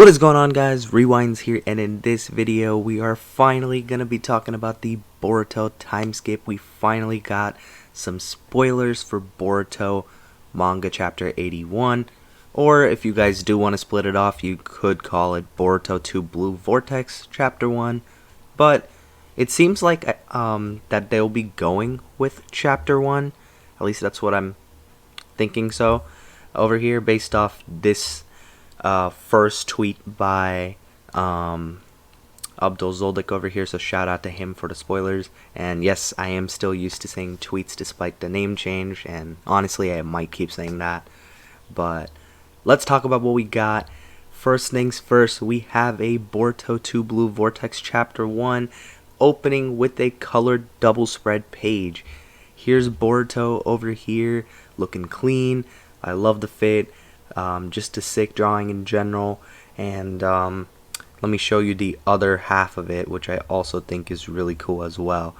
What is going on, guys? Rewinds here, and in this video we are finally gonna be talking about the Boruto time skip. We finally got some spoilers for Boruto manga chapter 81, or if you guys do want to split it off, you could call it Boruto 2 Blue Vortex chapter 1. But it seems like that they'll be going with chapter 1. At least that's what I'm thinking so over here based off this first tweet by Abdul Zoldik over here, so shout out to him for the spoilers. And yes, I am still used to saying tweets despite the name change, and honestly I might keep saying that. But let's talk about what we got. First things first, we have a Boruto 2 Blue Vortex chapter 1 opening with a colored double spread page. Here's Boruto over here looking clean. I love the fit. Just a sick drawing in general, and let me show you the other half of it, which I also think is really cool as well.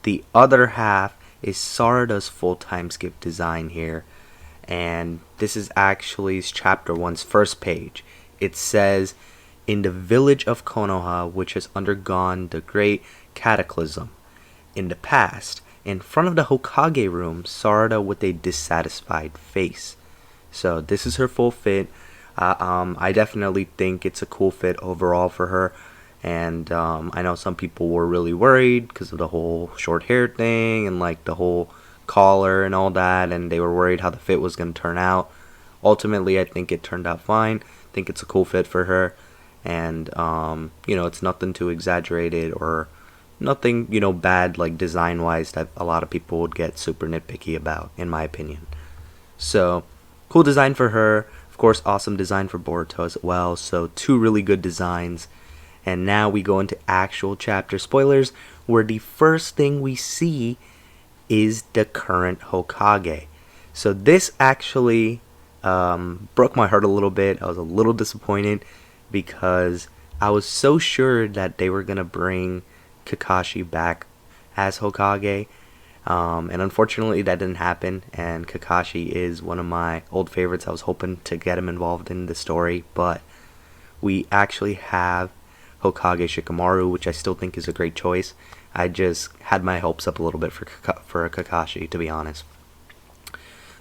The other half is Sarada's full time skip design here, and this is actually chapter 1's first page. It says, "In the village of Konoha, which has undergone the great cataclysm, in the past, in front of the Hokage room, Sarada with a dissatisfied face." So this is her full fit. I definitely think it's a cool fit overall for her, and I know some people were really worried because of the whole short hair thing and like the whole collar and all that, and they were worried how the fit was going to turn out. Ultimately, I think it turned out fine. I think it's a cool fit for her, and it's nothing too exaggerated or nothing bad like design wise that a lot of people would get super nitpicky about, in my opinion. So cool design for her. Of course, awesome design for Boruto as well. So two really good designs. And now we go into actual chapter spoilers, where the first thing we see is the current Hokage. So this actually broke my heart a little bit. I was a little disappointed because I was so sure that they were going to bring Kakashi back as Hokage. And unfortunately that didn't happen, and Kakashi is one of my old favorites. I was hoping to get him involved in the story, but we actually have Hokage Shikamaru, which I still think is a great choice. I just had my hopes up a little bit for Kakashi, to be honest.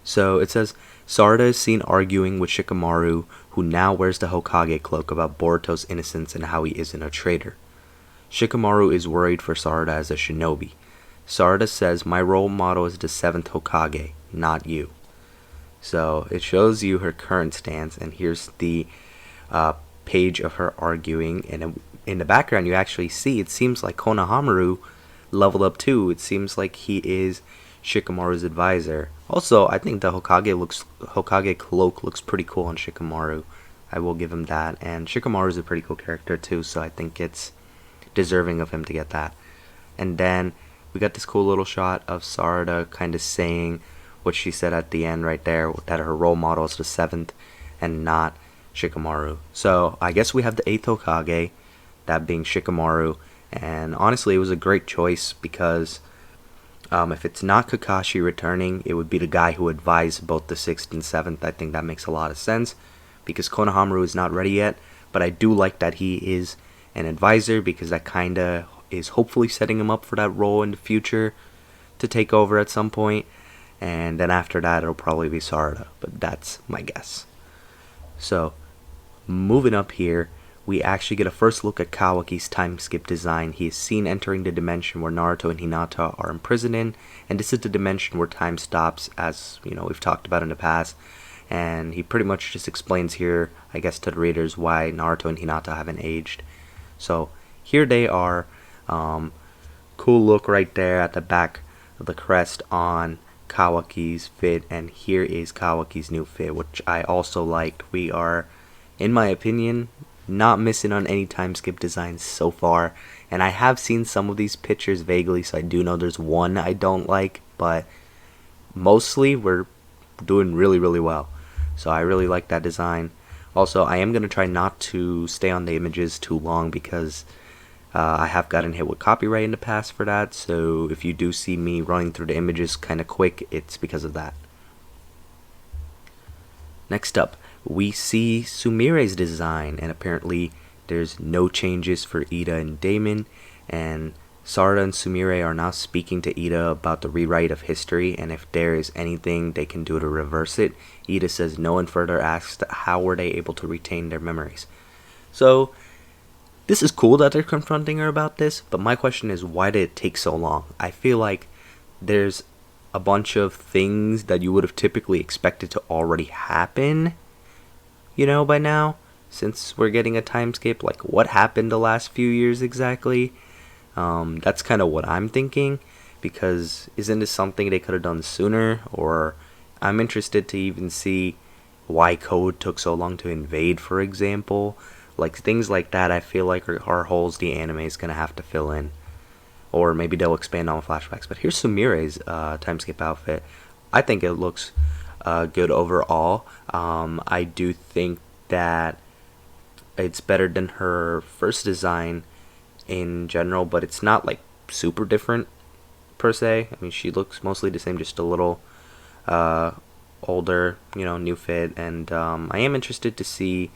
So it says, Sarada is seen arguing with Shikamaru, who now wears the Hokage cloak, about Boruto's innocence and how he isn't a traitor. Shikamaru is worried for Sarada as a shinobi. Sarada says, "My role model is the 7th Hokage, not you." So it shows you her current stance, and here's the page of her arguing, and in the background you actually see it seems like Konohamaru leveled up too. It seems like he is Shikamaru's advisor. Also, I think the Hokage cloak looks pretty cool on Shikamaru. I will give him that, and Shikamaru is a pretty cool character too, so I think it's deserving of him to get that. And then we got this cool little shot of Sarada kind of saying what she said at the end right there, that her role model is the 7th and not Shikamaru. So I guess we have the 8th Hokage, that being Shikamaru, and honestly it was a great choice because if it's not Kakashi returning, it would be the guy who advised both the 6th and 7th. I think that makes a lot of sense because Konohamaru is not ready yet, but I do like that he is an advisor because that kind of is hopefully setting him up for that role in the future to take over at some point, and then after that it'll probably be Sarada, but that's my guess. So moving up here, we actually get a first look at Kawaki's time skip design. He is seen entering the dimension where Naruto and Hinata are imprisoned in, and this is the dimension where time stops, as we've talked about in the past, and he pretty much just explains here, I guess, to the readers why Naruto and Hinata haven't aged. So here they are. Cool look right there at the back of the crest on Kawaki's fit, and here is Kawaki's new fit, which I also liked. We are, in my opinion, not missing on any time skip designs so far, and I have seen some of these pictures vaguely, so I do know there's one I don't like, but mostly we're doing really well. So I really like that design. Also, I am going to try not to stay on the images too long because I have gotten hit with copyright in the past for that, so if you do see me running through the images kind of quick, it's because of that. Next up, we see Sumire's design, and apparently there's no changes for Ida and Damon, and Sarada and Sumire are now speaking to Ida about the rewrite of history, and if there is anything they can do to reverse it. Ida says no, and further asks how were they able to retain their memories. So, this is cool that they're confronting her about this, but my question is, why did it take so long? I feel like there's a bunch of things that you would have typically expected to already happen, by now, since we're getting a timescape. Like, what happened the last few years exactly? That's kind of what I'm thinking, because isn't this something they could have done sooner? Or I'm interested to even see why Code took so long to invade, for example. Like, things like that I feel like are holes the anime is going to have to fill in. Or maybe they'll expand on flashbacks. But here's Sumire's timeskip outfit. I think it looks good overall. I do think that it's better than her first design in general, but it's not like super different per se. I mean, she looks mostly the same, just a little older, new fit. And I am interested to see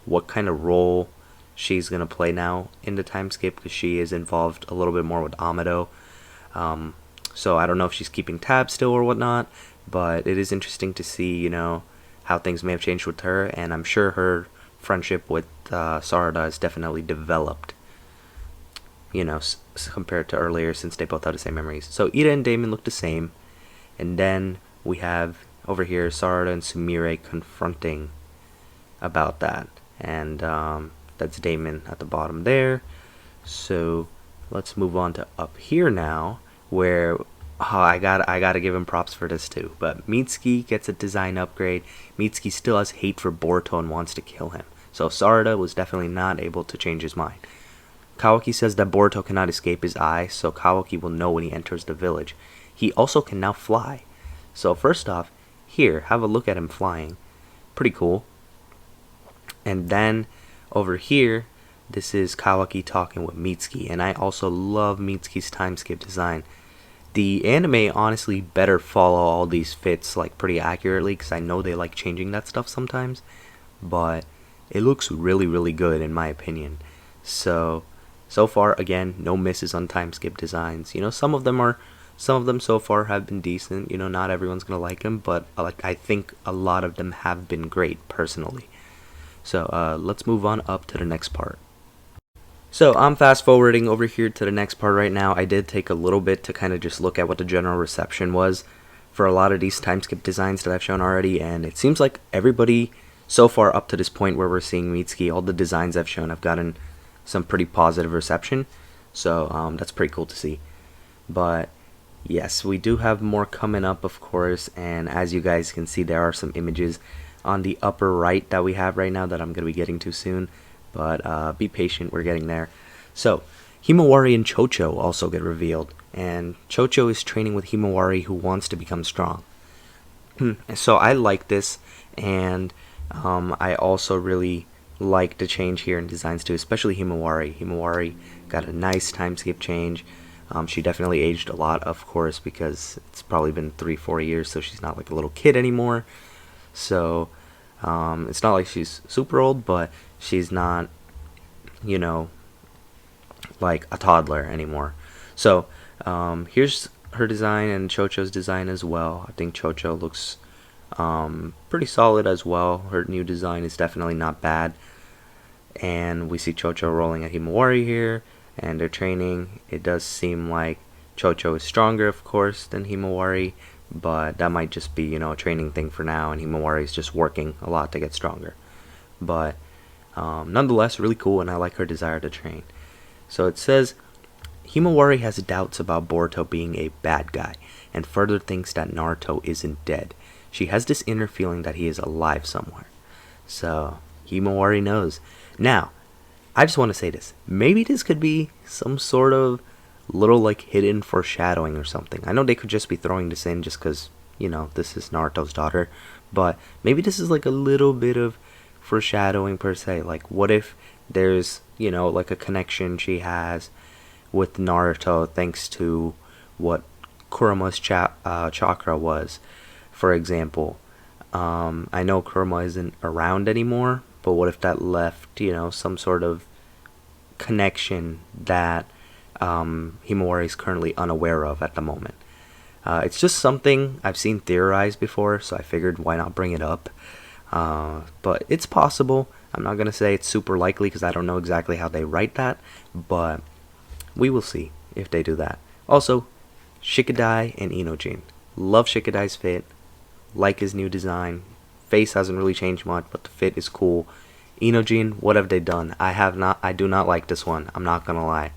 what kind of role she's going to play now in the timescape, because she is involved a little bit more with Amado. So I don't know if she's keeping tabs still or whatnot, but it is interesting to see, how things may have changed with her, and I'm sure her friendship with Sarada is definitely developed, compared to earlier, since they both have the same memories. So Ida and Damon look the same, and then we have over here Sarada and Sumire confronting about that, and that's Damon at the bottom there. So let's move on to up here now, where I gotta give him props for this too. But Mitsuki gets a design upgrade. Mitsuki still has hate for Boruto and wants to kill him. So Sarada was definitely not able to change his mind. Kawaki says that Boruto cannot escape his eye, so Kawaki will know when he enters the village. He also can now fly. So first off, here, have a look at him flying. Pretty cool. And then over here, this is Kawaki talking with Mitsuki, and I also love Mitsuki's timeskip design. The anime honestly better follow all these fits like pretty accurately, because I know they like changing that stuff sometimes, but it looks really, really good in my opinion. So far, again, no misses on timeskip designs. Some of them so far have been decent. Not everyone's gonna like them, but I think a lot of them have been great personally. So let's move on up to the next part. So I'm fast forwarding over here to the next part right now. I did take a little bit to kind of just look at what the general reception was for a lot of these timeskip designs that I've shown already, and it seems like everybody so far up to this point where we're seeing Mitsuki, all the designs I've shown have gotten some pretty positive reception. So that's pretty cool to see. But yes, we do have more coming up, of course, and as you guys can see, there are some images on the upper right that we have right now that I'm going to be getting to soon. But be patient, we're getting there. So, Himawari and Chocho also get revealed, and Chocho is training with Himawari, who wants to become strong. So I like this, and I also really like the change here in designs too, especially Himawari. Himawari got a nice timeskip change. She definitely aged a lot, of course, because it's probably been 3-4 years, so she's not like a little kid anymore. So it's not like she's super old, but she's not, like a toddler anymore. So here's her design and Chocho's design as well. I think Chocho looks pretty solid as well. Her new design is definitely not bad. And we see Chocho rolling at Himawari here, and they're training. It does seem like Chocho is stronger, of course, than Himawari, but that might just be, a training thing for now, and Himawari is just working a lot to get stronger. But nonetheless, really cool, and I like her desire to train. So it says, Himawari has doubts about Boruto being a bad guy, and further thinks that Naruto isn't dead. She has this inner feeling that he is alive somewhere. So, Himawari knows. Now, I just want to say this. Maybe this could be some sort of little, like, hidden foreshadowing or something. I know they could just be throwing this in just because, this is Naruto's daughter. But maybe this is, like, a little bit of foreshadowing per se. Like, what if there's, like a connection she has with Naruto thanks to what Kurama's chakra was, for example. I know Kurama isn't around anymore, but what if that left, some sort of connection that Himawari is currently unaware of at the moment? It's just something I've seen theorized before, so I figured why not bring it up. But it's possible. I'm not going to say it's super likely because I don't know exactly how they write that, but we will see if they do that. Also, Shikadai and Inojin. Love Shikadai's fit. Like his new design. Face hasn't really changed much, but the fit is cool. Inojin, what have they done? I do not like this one. I'm not going to lie.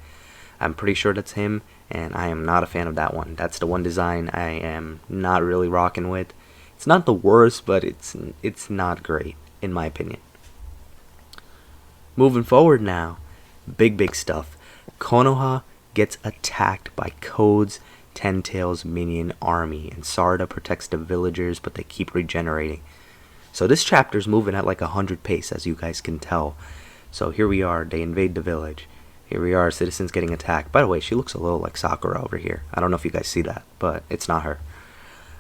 I'm pretty sure that's him, and I am not a fan of that one. That's the one design I am not really rocking with. It's not the worst, but it's not great, in my opinion. Moving forward now, big stuff. Konoha gets attacked by Code's Ten Tails minion army, and Sarada protects the villagers, but they keep regenerating. So this chapter's moving at like 100 pace, as you guys can tell. So here we are, they invade the village. Here we are, citizens getting attacked. By the way, she looks a little like Sakura over here. I don't know if you guys see that, but it's not her.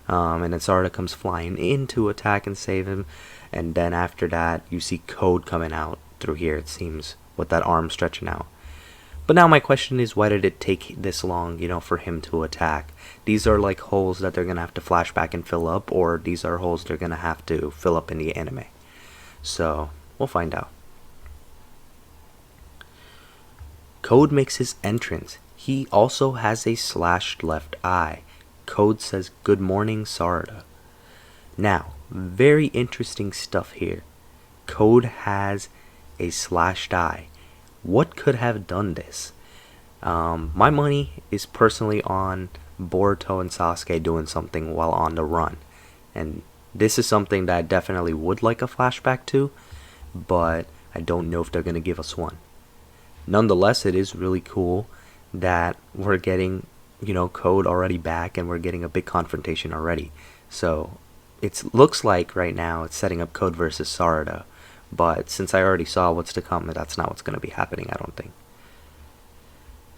And then Sarada comes flying in to attack and save him. And then after that, you see Code coming out through here, it seems, with that arm stretching out. But now my question is, why did it take this long, for him to attack? These are like holes that they're going to have to flash back and fill up, or these are holes they're going to have to fill up in the anime. So, we'll find out. Code makes his entrance. He also has a slashed left eye. Code says, "Good morning, Sarada." Now, very interesting stuff here. Code has a slashed eye. What could have done this? My money is personally on Boruto and Sasuke doing something while on the run. And this is something that I definitely would like a flashback to, but I don't know if they're going to give us one. Nonetheless, it is really cool that we're getting, Code already back, and we're getting a big confrontation already. So it looks like right now it's setting up Code versus Sarada. But since I already saw what's to come, that's not what's going to be happening, I don't think.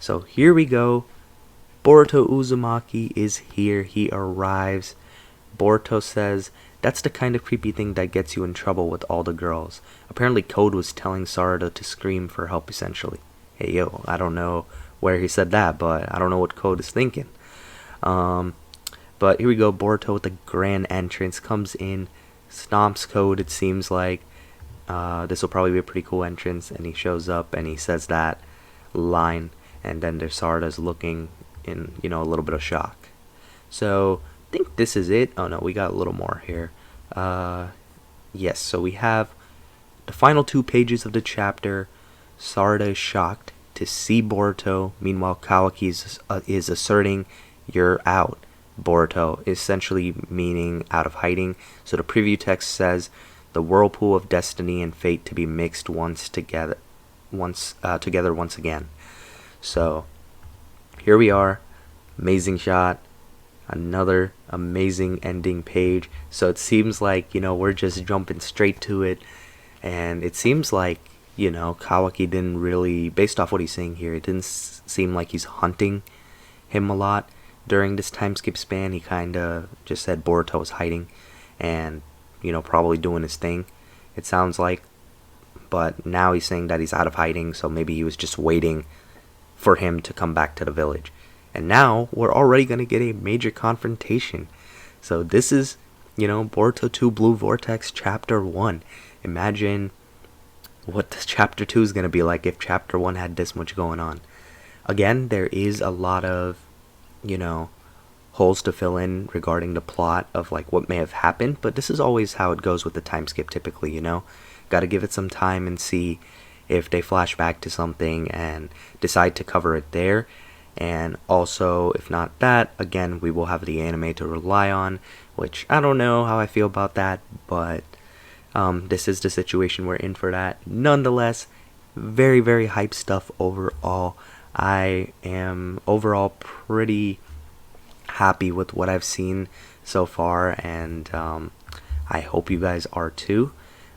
So here we go. Boruto Uzumaki is here. He arrives. Boruto says, "That's the kind of creepy thing that gets you in trouble with all the girls." Apparently Code was telling Sarada to scream for help, essentially. Hey, yo, I don't know where he said that, but I don't know what Code is thinking. But here we go. Boruto with the grand entrance comes in, stomps Code, it seems like. This will probably be a pretty cool entrance, and he shows up and he says that line, and then there's Sarada's looking in, a little bit of shock. So I think this is it. Oh no, we got a little more here. Yes, so we have the final 2 pages of the chapter. Sarada is shocked to see Boruto. Meanwhile, Kawaki is asserting, "You're out." Boruto, essentially meaning out of hiding. So the preview text says, "The whirlpool of destiny and fate to be mixed together once again." So here we are. Amazing shot. Another amazing ending page. So it seems like, we're just jumping straight to it. And it seems like, Kawaki didn't really, based off what he's saying here, it didn't seem like he's hunting him a lot during this time skip span. He kind of just said Boruto was hiding and, probably doing his thing, it sounds like. But now he's saying that he's out of hiding, so maybe he was just waiting for him to come back to the village. And now we're already going to get a major confrontation. So this is, Boruto 2 Blue Vortex Chapter 1. Imagine what this Chapter 2 is going to be like if Chapter 1 had this much going on. Again, there is a lot of, holes to fill in regarding the plot of like what may have happened, but this is always how it goes with the time skip typically, Gotta give it some time and see if they flash back to something and decide to cover it there. And also, if not that, again, we will have the anime to rely on, which I don't know how I feel about that, but this is the situation we're in for that. Nonetheless, very, very hype stuff overall. I am overall pretty happy with what I've seen so far, and I hope you guys are too.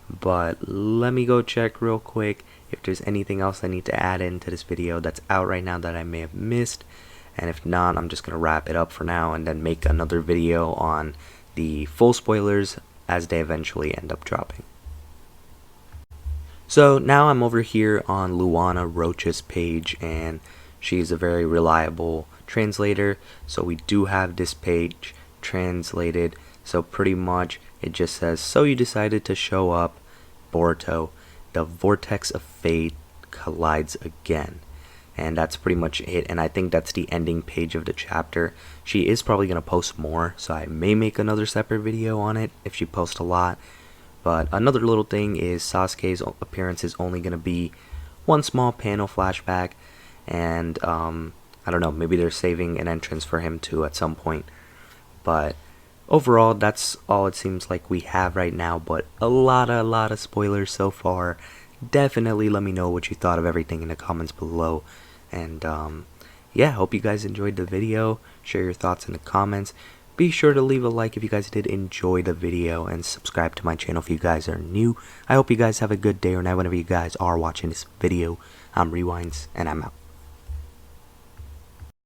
But let me go check real quick if there's anything else I need to add into this video that's out right now that I may have missed. And if not, I'm just going to wrap it up for now and then make another video on the full spoilers as they eventually end up dropping. So now I'm over here on Luana Roach's page, and she's a very reliable translator. So we do have this page translated. So pretty much it just says, so you decided to show up, Boruto, the vortex of fate collides again. And that's pretty much it, and I think that's the ending page of the chapter. She is probably going to post more, so I may make another separate video on it if she posts a lot. But another little thing is Sasuke's appearance is only going to be one small panel flashback, and I don't know, maybe they're saving an entrance for him too at some point. But overall, that's all it seems like we have right now, but a lot of spoilers so far. Definitely let me know what you thought of everything in the comments below. And yeah, hope you guys enjoyed the video. Share your thoughts in the comments. Be sure to leave a like if you guys did enjoy the video, and subscribe to my channel if you guys are new. I hope you guys have a good day or night whenever you guys are watching this video. I'm Rewinds, and I'm out.